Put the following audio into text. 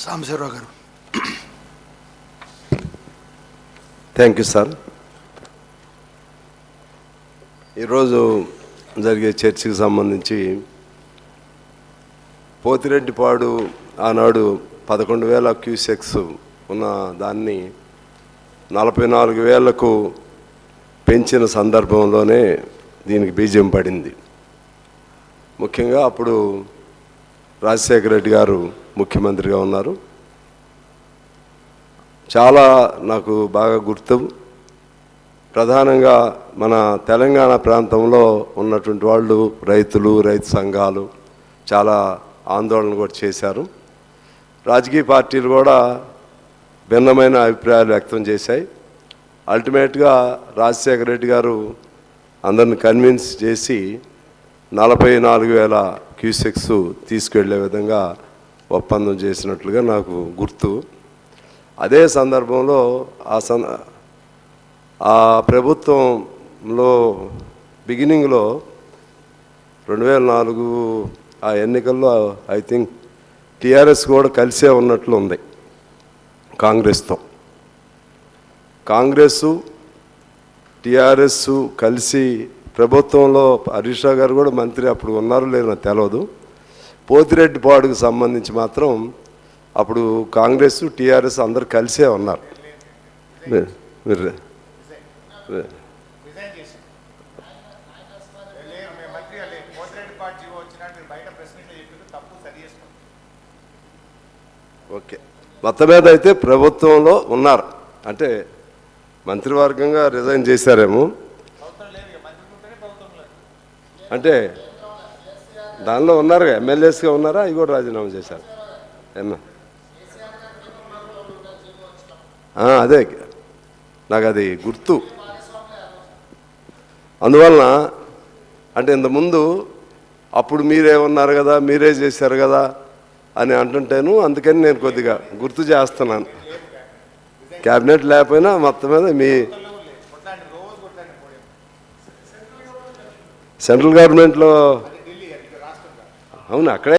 సాంబశివరావు గారు. Thank you sir. ఈరోజు జరిగే చర్చకి సంబంధించి పోతిరెడ్డిపాడు ఆనాడు 11,000 క్యూసెక్స్ ఉన్న దాన్ని 44,000కు పెంచిన సందర్భంలోనే దీనికి బీజం పడింది. ముఖ్యంగా అప్పుడు రాజశేఖర రెడ్డి గారు ముఖ్యమంత్రిగా ఉన్నారు. చాలా నాకు బాగా గుర్తు. ప్రధానంగా మన తెలంగాణ ప్రాంతంలో ఉన్నటువంటి వాళ్ళు రైతులు, రైతు సంఘాలు చాలా ఆందోళన కూడా చేశారు. రాజకీయ పార్టీలు కూడా భిన్నమైన అభిప్రాయాలు వ్యక్తం చేశాయి. అల్టిమేట్గా రాజశేఖర రెడ్డి గారు అందరిని కన్విన్స్ చేసి 44,000 క్యూసెక్స్ తీసుకెళ్లే విధంగా ఒప్పందం చేసినట్లుగా నాకు గుర్తు. అదే సందర్భంలో ఆ ప్రభుత్వంలో బిగినింగ్లో 2004 ఆ ఎన్నికల్లో ఐ థింక్ టీఆర్ఎస్ కూడా కలిసే ఉన్నట్లు ఉంది కాంగ్రెస్తో. కాంగ్రెస్సు టీఆర్ఎస్ కలిసి ప్రభుత్వంలో హరీష్ రావు గారు కూడా మంత్రి అప్పుడు ఉన్నారో లేదో నాకు తెలియదు. పోతిరెడ్డిపాడుకు సంబంధించి మాత్రం అప్పుడు కాంగ్రెస్ టీఆర్ఎస్ అందరు కలిసే ఉన్నారు. ఓకే, మొత్తం మీద అయితే ప్రభుత్వంలో ఉన్నారు. అంటే మంత్రివర్గంగా రిజైన్ చేశారేమో, అంటే దానిలో ఉన్నారుగా, ఎమ్మెల్యేస్గా ఉన్నారా, అవి కూడా రాజీనామా చేశారు. అదే నాకు అది గుర్తు. అందువలన అంటే ఇంతకుముందు అప్పుడు మీరే ఉన్నారు కదా, మీరే చేశారు కదా అని అంటుంటాను. అందుకని నేను కొద్దిగా గుర్తు చేస్తున్నాను. క్యాబినెట్ లేకపోయినా మొత్తం మీద మీ సెంట్రల్ గవర్నమెంట్లో అవును అక్కడే